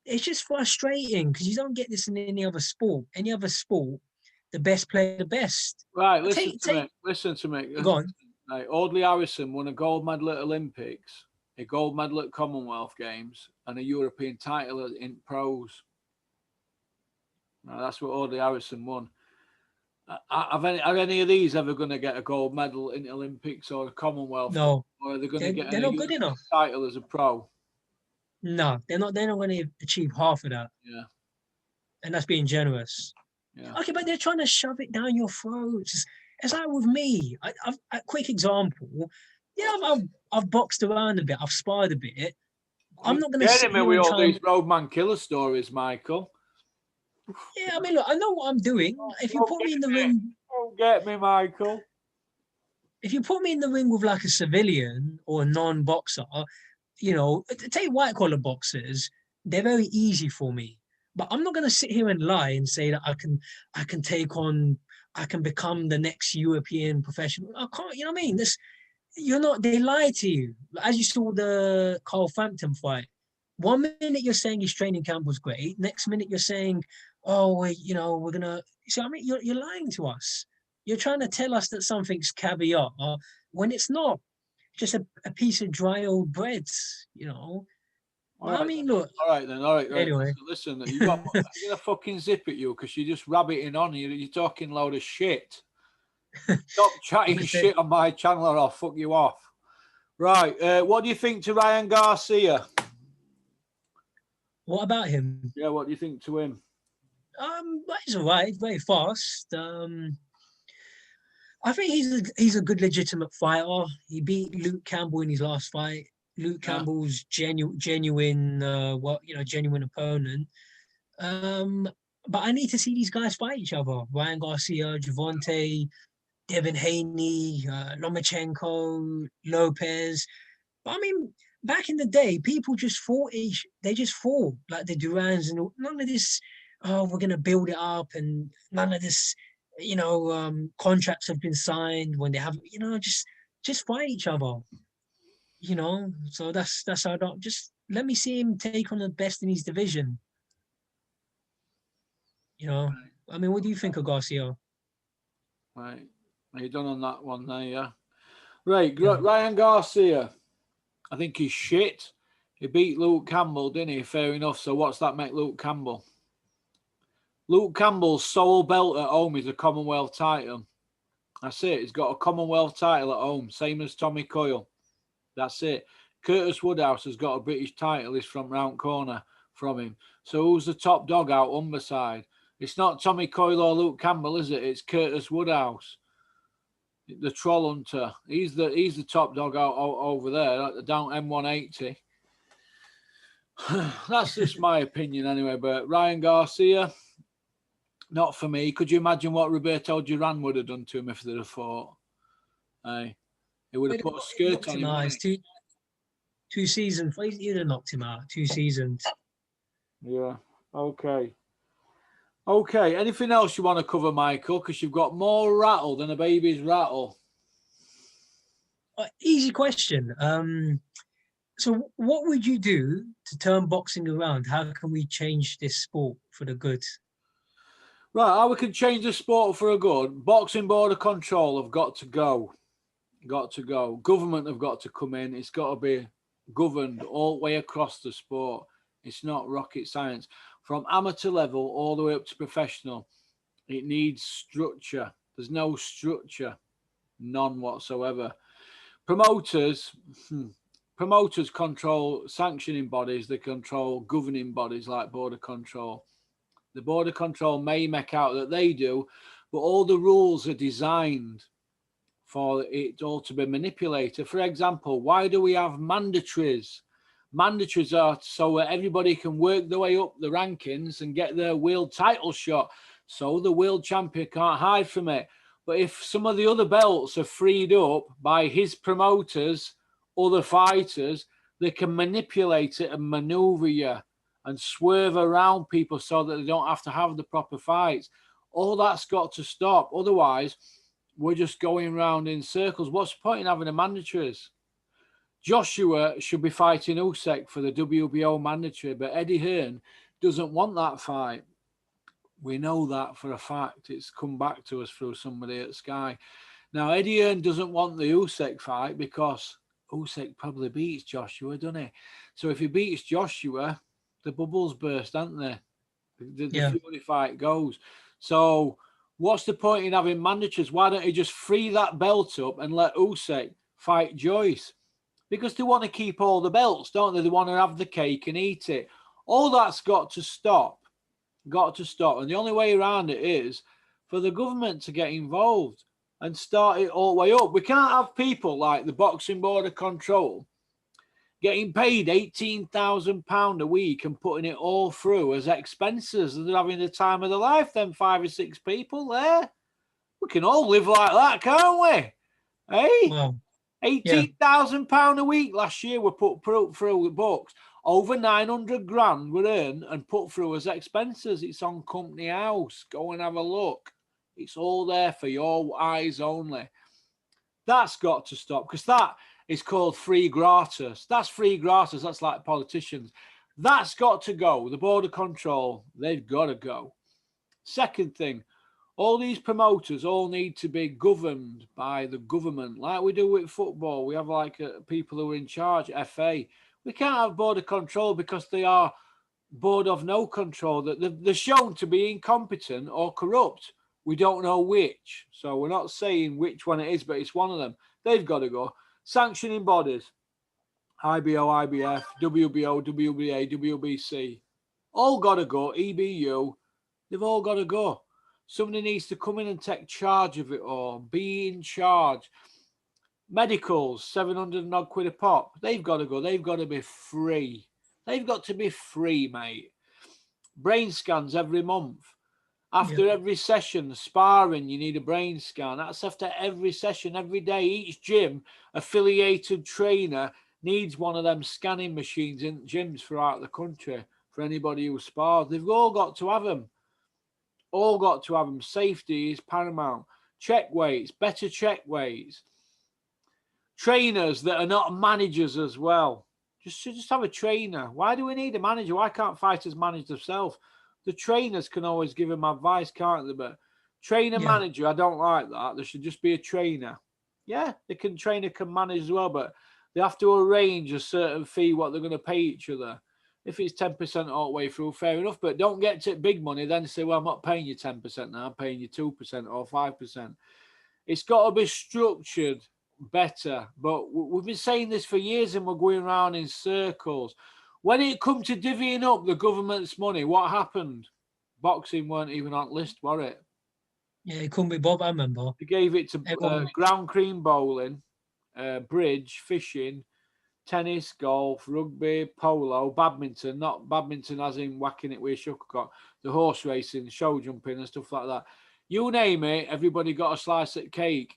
It's just frustrating because you don't get this in any other sport. Any other sport, the best play the best. Right, listen to me. Go on. Right, Audley Harrison won a gold medal at Olympics, a gold medal at Commonwealth Games, and a European title in pros. Now, that's what Audley Harrison won. Are any of these ever going to get a gold medal in the Olympics or a Commonwealth? No. Or are they going to get they're not good enough. Title as a pro? No, they're not going to achieve half of that. Yeah. And that's being generous. Yeah. Okay, but they're trying to shove it down your throats. It's like with me. A quick example. Yeah, I've boxed around a bit. I've sparred a bit. I'm not going to sit here with all these roadman killer stories, Michael. Yeah, I mean, look, I know what I'm doing. If you put me in the ring, don't get me, Michael. If you put me in the ring with like a civilian or a non-boxer, take white collar boxers, they're very easy for me. But I'm not going to sit here and lie and say that I can become the next European professional. I can't, you know what I mean? They lie to you. As you saw the Carl Frampton fight. 1 minute you're saying his training camp was great. Next minute you're saying, oh, we're going to, I mean, you're lying to us. You're trying to tell us that something's caviar when it's not. Just a piece of dry old bread, All I right, mean, then. look. All right, then. All right, right. Anyway, Listen, you got. I'm gonna fucking zip at you because you're just rabbiting on. You're talking load of shit. Stop like chatting I said, shit on my channel, or I'll fuck you off. Right. What do you think to Ryan Garcia? what about him? Yeah. What do you think to him? But he's all right. He's very fast. I think he's a good legitimate fighter. He beat Luke Campbell in his last fight. Luke Yeah. Campbell's genuine, genuine opponent. But I need to see these guys fight each other. Ryan Garcia, Javante, Devin Haney, Lomachenko, Lopez. But I mean, back in the day, people just fought they just fought like the Durans and none of this. Oh, we're gonna build it up, and none of this. Contracts have been signed when they have. Just fight each other. So that's how I don't just let me see him take on the best in his division. I mean, what do you think of Garcia? Right. Are you done on that one there? Yeah. Right. Yeah. Ryan Garcia. I think he's shit. He beat Luke Campbell, didn't he? Fair enough. So what's that make Luke Campbell? Luke Campbell's sole belt at home is a Commonwealth title. That's it. He's got a Commonwealth title at home, same as Tommy Coyle. That's it. Curtis Woodhouse has got a British title. He's from round corner from him. So who's the top dog out Humberside? It's not Tommy Coyle or Luke Campbell, is it? It's Curtis Woodhouse, the troll hunter. He's the top dog out over there, down M180. That's just my opinion anyway. But Ryan Garcia, not for me. Could you imagine what Roberto Duran would have done to him if they'd have fought? He would have put a skirt on him. Two seasons. He'd have knocked him out. 2 seasons. Yeah. Okay. Anything else you want to cover, Michael? Because you've got more rattle than a baby's rattle. Easy question. So what would you do to turn boxing around? How can we change this sport for the good? Right, how we can change the sport for a good? Boxing Board of Control have got to go. Government have got to come in. It's got to be governed all the way across the sport. It's not rocket science. From amateur level all the way up to professional, it needs structure. There's no structure, none whatsoever. Promoters control sanctioning bodies. They control governing bodies like Board of Control. The Board of Control may make out that they do, but all the rules are designed for it all to be manipulated. For example, why do we have mandatories? Mandatories are so that everybody can work their way up the rankings and get their world title shot, so the world champion can't hide from it. But if some of the other belts are freed up by his promoters, other fighters, they can manipulate it and maneuver you and swerve around people so that they don't have to have the proper fights. All that's got to stop. Otherwise, we're just going round in circles. What's the point in having a mandatories? Joshua should be fighting Usyk for the WBO mandatory, but Eddie Hearn doesn't want that fight. We know that for a fact. It's come back to us through somebody at Sky. Now, Eddie Hearn doesn't want the Usyk fight because Usyk probably beats Joshua, doesn't he? So if he beats Joshua, the bubbles burst, aren't they? The Fury fight goes. So what's the point in having mandatories? Why don't you just free that belt up and let Usyk fight Joyce? Because they want to keep all the belts, don't they? They want to have the cake and eat it. All that's got to stop. And the only way around it is for the government to get involved and start it all the way up. We can't have people like the Boxing Board of Control getting paid £18,000 a week and putting it all through as expenses. They're having the time of their life, them 5 or 6 people there. We can all live like that, can't we? Hey? Wow. £18,000 a week last year were put through the books. Over 900 grand were earned and put through as expenses. It's on Company House. Go and have a look. It's all there for your eyes only. That's got to stop because that is called free gratis. That's free gratis. That's like politicians. That's got to go. The Board of Control, they've got to go. Second thing, all these promoters all need to be governed by the government, like we do with football. We have like people who are in charge, FA. We can't have border control because they are board of no control. That they're shown to be incompetent or corrupt. We don't know which. So we're not saying which one it is, but it's one of them. They've got to go. Sanctioning bodies. IBO, IBF, WBO, WBA, WBC. All got to go. EBU. They've all got to go. Somebody needs to come in and take charge of it all. Be in charge. Medicals, 700 and odd quid a pop. They've got to go. They've got to be free. They've got to be free, mate. Brain scans every month. After every session, sparring, you need a brain scan. That's after every session, every day. Each gym, affiliated trainer needs one of them scanning machines in gyms throughout the country for anybody who spars. They've all got to have them. All got to have them. Safety is paramount. Check weights, better check weights. Trainers that are not managers as well. Just have a trainer. Why do we need a manager? Why can't fighters manage themselves? The trainers can always give them advice, can't they? But trainer manager, I don't like that. There should just be a trainer. Yeah, trainer can manage as well, but they have to arrange a certain fee what they're going to pay each other. If it's 10% all the way through, fair enough. But don't get to big money, then say, well, I'm not paying you 10% now, I'm paying you 2% or 5%. It's got to be structured better. But we've been saying this for years and we're going around in circles. When it come to divvying up the government's money, what happened? Boxing weren't even on the list, were it? Yeah, it couldn't be Bob, I remember. They gave it to ground cream bowling, bridge, fishing, tennis, golf, rugby, polo, badminton, not badminton as in whacking it with a shuttlecock, the horse racing, show jumping and stuff like that. You name it, everybody got a slice of cake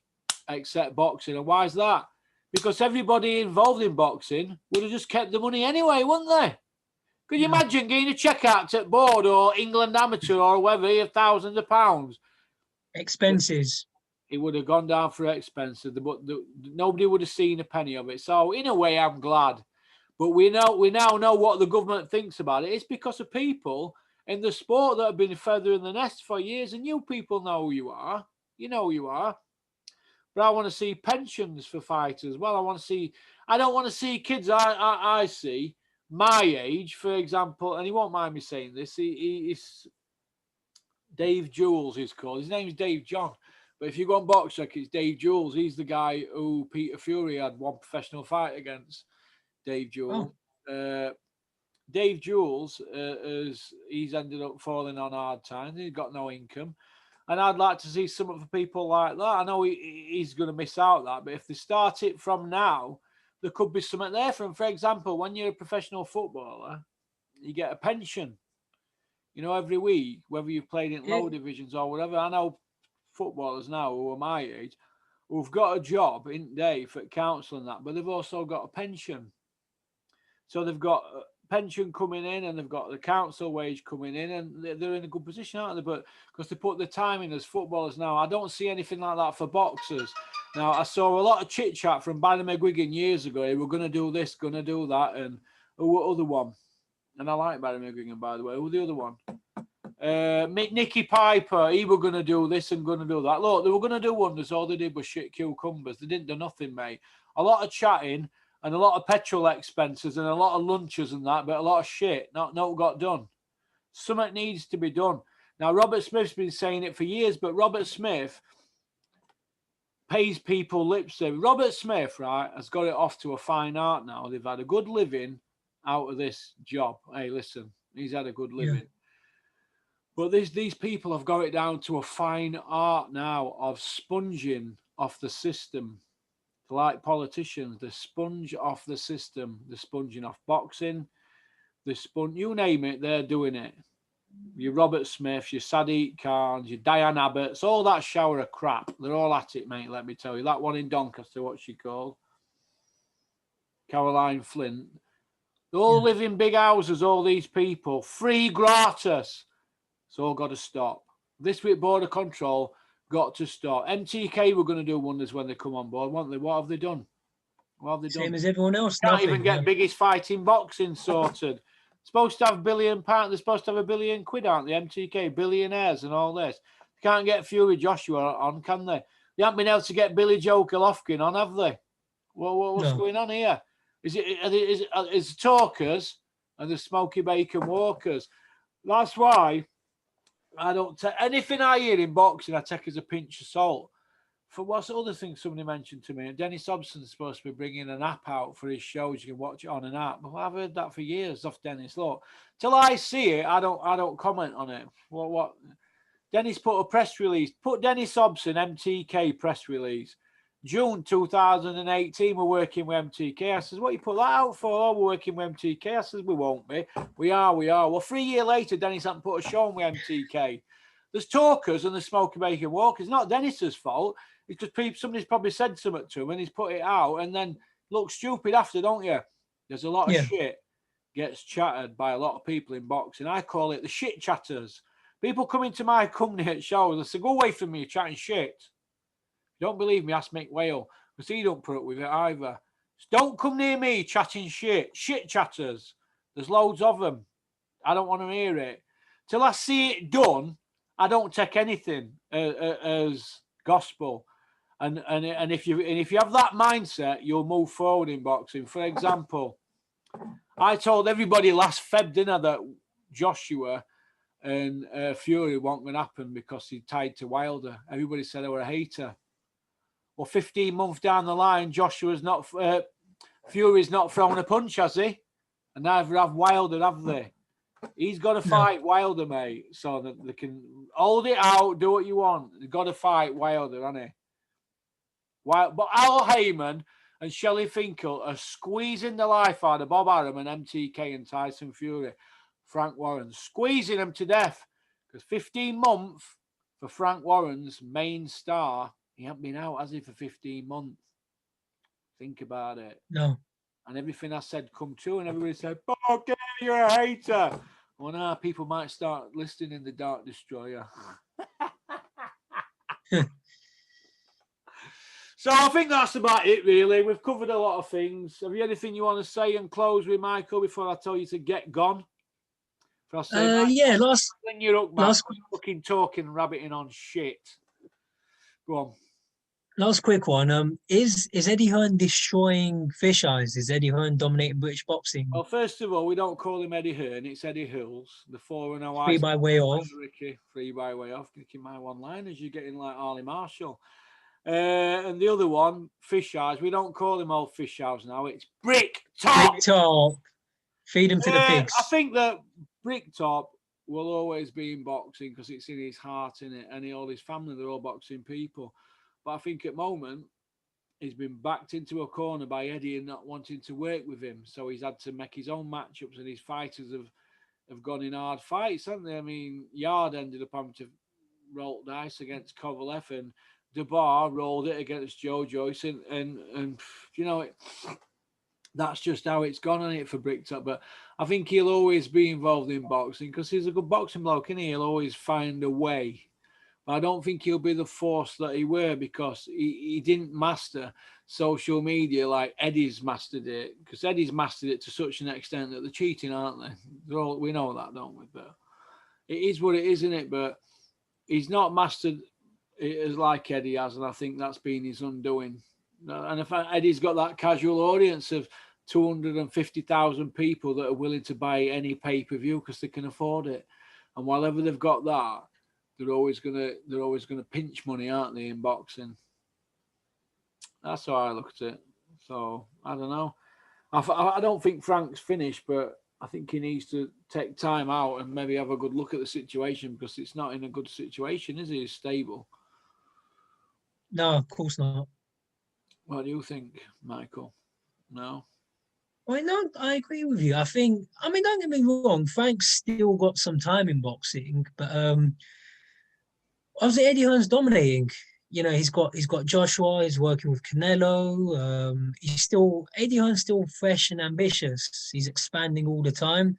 except boxing. And why is that? Because everybody involved in boxing would have just kept the money anyway, wouldn't they? Could you imagine getting a check out at board or England Amateur or whatever, thousands of pounds? Expenses. It would have gone down for expenses, but nobody would have seen a penny of it. So in a way, I'm glad. But we now know what the government thinks about it. It's because of people in the sport that have been feathering the nest for years, and you people know who you are. You know who you are. But I want to see pensions for fighters. Well, I don't want to see kids I see my age, for example, and he won't mind me saying this. He's Dave Jules, he's called. His name's Dave John. But if you go on BoxRec, it's Dave Jules. He's the guy who Peter Fury had one professional fight against. Dave Jules. Dave Jules, he's ended up falling on hard times. He's got no income. And I'd like to see some of the people like that. I know he's going to miss out that, but if they start it from now, there could be something there for him. For example, when you're a professional footballer, you get a pension, every week, whether you've played in low divisions or whatever. I know footballers now who are my age who've got a job in day for council and that, but they've also got a pension. So they've got pension coming in and they've got the council wage coming in, and they're in a good position, aren't they? But because they put the time in as footballers now, I don't see anything like that for boxers. Now, I saw a lot of chit chat from Barry McGuigan years ago. Hey, we're going to do this, going to do that, and what other one? And I like Barry McGuigan, by the way. Who the other one? Nicky Piper. He were going to do this and going to do that. Look, they were going to do wonders. All they did was shit cucumbers. They didn't do nothing, mate. A lot of chatting and a lot of petrol expenses and a lot of lunches and that, but a lot of shit. Not got done. Something needs to be done. Now, Robert Smith's been saying it for years, but Robert Smith pays people lip service. Robert Smith, right, has got it off to a fine art now. They've had a good living out of this job. Hey, listen, he's had a good living. Yeah. But these people have got it down to a fine art now of sponging off the system. Like politicians, they sponge off the system. They're sponging off boxing. You name it, they're doing it. Your Robert Smiths, your Sadiq Khans, your Diane Abbotts, all that shower of crap. They're all at it, mate, let me tell you. That one in Doncaster, what's she called? Caroline Flint. They all live in big houses, all these people. Free gratis. It's all got to stop. This week, border control got to stop. MTK were going to do wonders when they come on board, weren't they? What have they done? Same as everyone else. Can't even get biggest fight in boxing sorted. Supposed to have £1 billion. They're supposed to have £1 billion, aren't they? MTK, billionaires and all this. They can't get Fury Joshua on, can they? They haven't been able to get Billy Joe Golovkin on, have they? What's going on here? Is talkers and the smoky bacon walkers. That's why I don't take anything I hear in boxing. I take as a pinch of salt. For what's the other thing somebody mentioned to me? Dennis Hobson's supposed to be bringing an app out for his shows. You can watch it on an app. Well, I've heard that for years off Dennis. Look, till I see it, I don't comment on it. What? Dennis put a press release. Put Dennis Hobson MTK press release. June 2018, we're working with MTK. I says, what you put that out for? Oh, we're working with MTK. I says, we won't be. We are. Well, 3 years later, Dennis hadn't put a show on with MTK. There's talkers and the smoky bacon walkers. It's not Dennis's fault. It's because somebody's probably said something to him and he's put it out and then look stupid after, don't you? There's a lot of shit gets chattered by a lot of people in boxing. I call it the shit chatters. People come into my company at shows and say, go away from me chatting shit. Don't believe me, ask Mick Whale, because he don't put up with it either. So don't come near me chatting shit. Shit chatters. There's loads of them. I don't want to hear it. Till I see it done, I don't take anything as gospel. And if you have that mindset, you'll move forward in boxing. For example, I told everybody last Feb dinner that Joshua and Fury weren't going to happen because he tied to Wilder. Everybody said I were a hater. Well, 15 months down the line, Joshua's not, Fury's not thrown a punch, has he? And neither have Wilder, have they? He's got to fight Wilder, mate, so that they can hold it out, do what you want. They've got to fight Wilder, hasn't he? But Al Heyman and Shelley Finkel are squeezing the life out of Bob Arum and MTK and Tyson Fury, Frank Warren, squeezing them to death. Because 15 months for Frank Warren's main star, he hasn't been out, has he, for 15 months? Think about it. No. And everything I said come true, and everybody said, "Oh, you're a hater." Well, now people might start listening in the Dark Destroyer. So I think that's about it, really. We've covered a lot of things. Have you anything you want to say and close with, Michael, before I tell you to get gone? Last fucking talking, rabbiting on shit. Go on. Last quick one. Is Eddie Hearn destroying fish eyes? Is Eddie Hearn dominating British boxing? Well, first of all, we don't call him Eddie Hearn. It's Eddie Hills. The 4-0. Free by way of. Ricky. Free by way of. Kicking my one-liners. You're getting like Harley Marshall. And the other one, Fish Eyes. We don't call him old Fish Eyes now. It's Brick Top. Brick Top. Feed him to the pigs. I think that Brick Top will always be in boxing because it's in his heart, in it, and all his family, they're all boxing people. But I think at the moment, he's been backed into a corner by Eddie and not wanting to work with him. So he's had to make his own matchups, and his fighters have gone in hard fights, haven't they? I mean, Yard ended up having to roll dice against Kovalev, and DeBar rolled it against Joe Joyce, and you know, that's just how it's gone on it for Bricktop. But I think he'll always be involved in boxing because he's a good boxing bloke, and he'll always find a way. But I don't think he'll be the force that he were because he didn't master social media like Eddie's mastered it, because Eddie's mastered it to such an extent that they're cheating, aren't they? We know that, don't we? But it is what it is, isn't it? But he's not mastered it as like Eddie has, and I think that's been his undoing. And if Eddie's got that casual audience of 250,000 people that are willing to buy any pay-per-view because they can afford it, and whenever they've got that, they're always gonna pinch money, aren't they, in boxing? That's how I look at it. So I don't know. I don't think Frank's finished, but I think he needs to take time out and maybe have a good look at the situation because it's not in a good situation, is he? It's stable. No, of course not. What do you think, Michael? No? Well, no, I agree with you. I mean, don't get me wrong, Frank's still got some time in boxing, but obviously Eddie Hearn's dominating. You know, he's got Joshua, he's working with Canelo. Eddie Hearn's still fresh and ambitious. He's expanding all the time.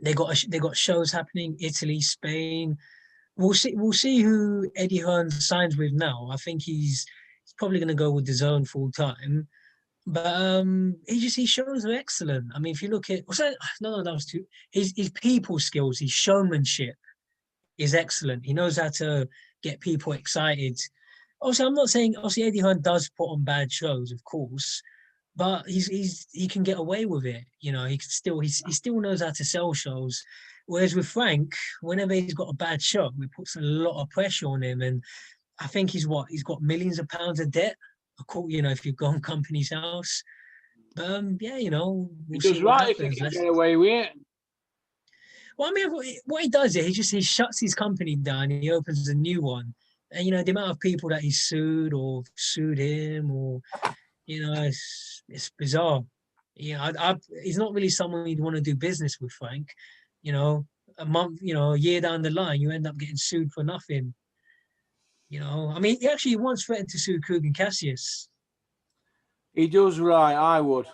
They got shows happening, Italy, Spain. We'll see who Eddie Hearn signs with now. I think he's probably going to go with the zone full time. But his shows are excellent. I mean, if you look at that was too. His people skills, his showmanship is excellent. He knows how to get people excited. Also, I'm not saying Eddie Hearn does put on bad shows, of course, but he can get away with it. You know, he still knows how to sell shows. Whereas with Frank, whenever he's got a bad show, it puts a lot of pressure on him. And I think he's got millions of pounds of debt. You know, if you go on Company's House. But yeah, you know, He we'll see does what right if he happens. can get away with it. Well, I mean, what he does is he shuts his company down. And he opens a new one, and you know the amount of people that he's sued or sued him, or you know, it's bizarre. Yeah, he's not really someone you'd want to do business with, Frank. You know, a year down the line, you end up getting sued for nothing. You know, I mean, he actually once threatened to sue Krug and Cassius. He does right, I would.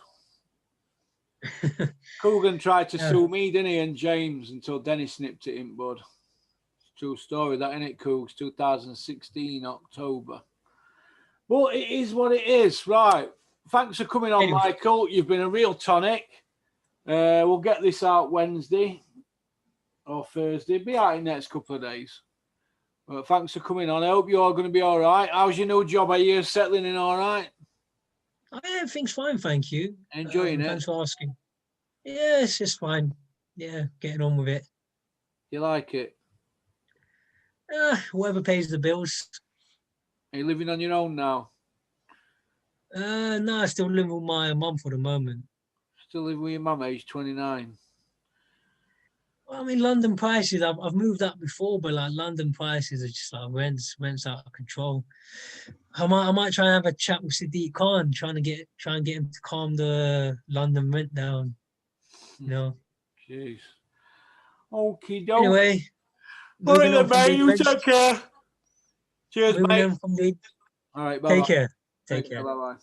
Coogan tried to Yeah. sue me, didn't he, and James, until Dennis nipped it in bud. True story, that, innit, Cougs? 2016, October. Well, it is what it is. Right. Thanks for coming on, Anyway. Michael. You've been a real tonic. We'll get this out Wednesday or Thursday. Be out in the next couple of days. But thanks for coming on. I hope you're all going to be all right. How's your new job? Are you settling in all right? Everything's fine, thank you. Enjoying it? Thanks for asking. Yeah, it's just fine. Yeah, getting on with it. You like it? Whoever pays the bills. Are you living on your own now? No, I still live with my mum for the moment. Still living with your mum, age 29? Well, I mean, London prices, I've moved up before, but like London prices are just like rents out of control. I might try and have a chat with Sadiq Khan, try and get him to calm the London rent down. You know. Jeez. Okie doke. Anyway, moving on, mate. You take care. Cheers, mate. All right, bye. Take care. Take care. Bye bye.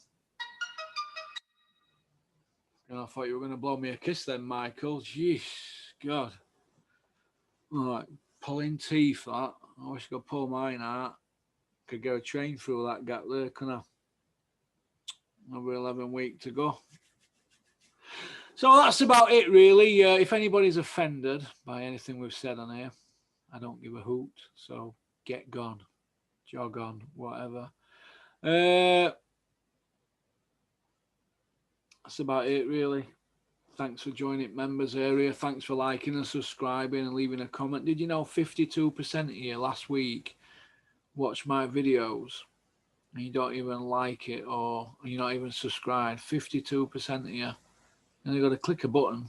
I thought you were going to blow me a kiss then, Michael. Jeez, God. All right, pulling teeth. That I wish I could pull mine out. Could go a train through that gap there, couldn't I? Another 11 weeks to go. So that's about it, really. If anybody's offended by anything we've said on here, I don't give a hoot. So get gone, jog on, whatever. That's about it, really. Thanks for joining members area. Thanks for liking and subscribing and leaving a comment. Did you know 52% of you last week watched my videos and you don't even like it or you're not even subscribed? 52% of you. And you've got to click a button.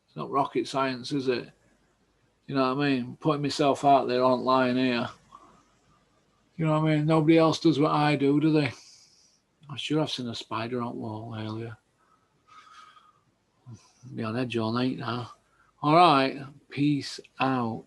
It's not rocket science, is it? You know what I mean? Putting myself out there online here. You know what I mean? Nobody else does what I do they? I sure have seen a spider on the wall earlier. Be on edge all night now. All right. Peace out.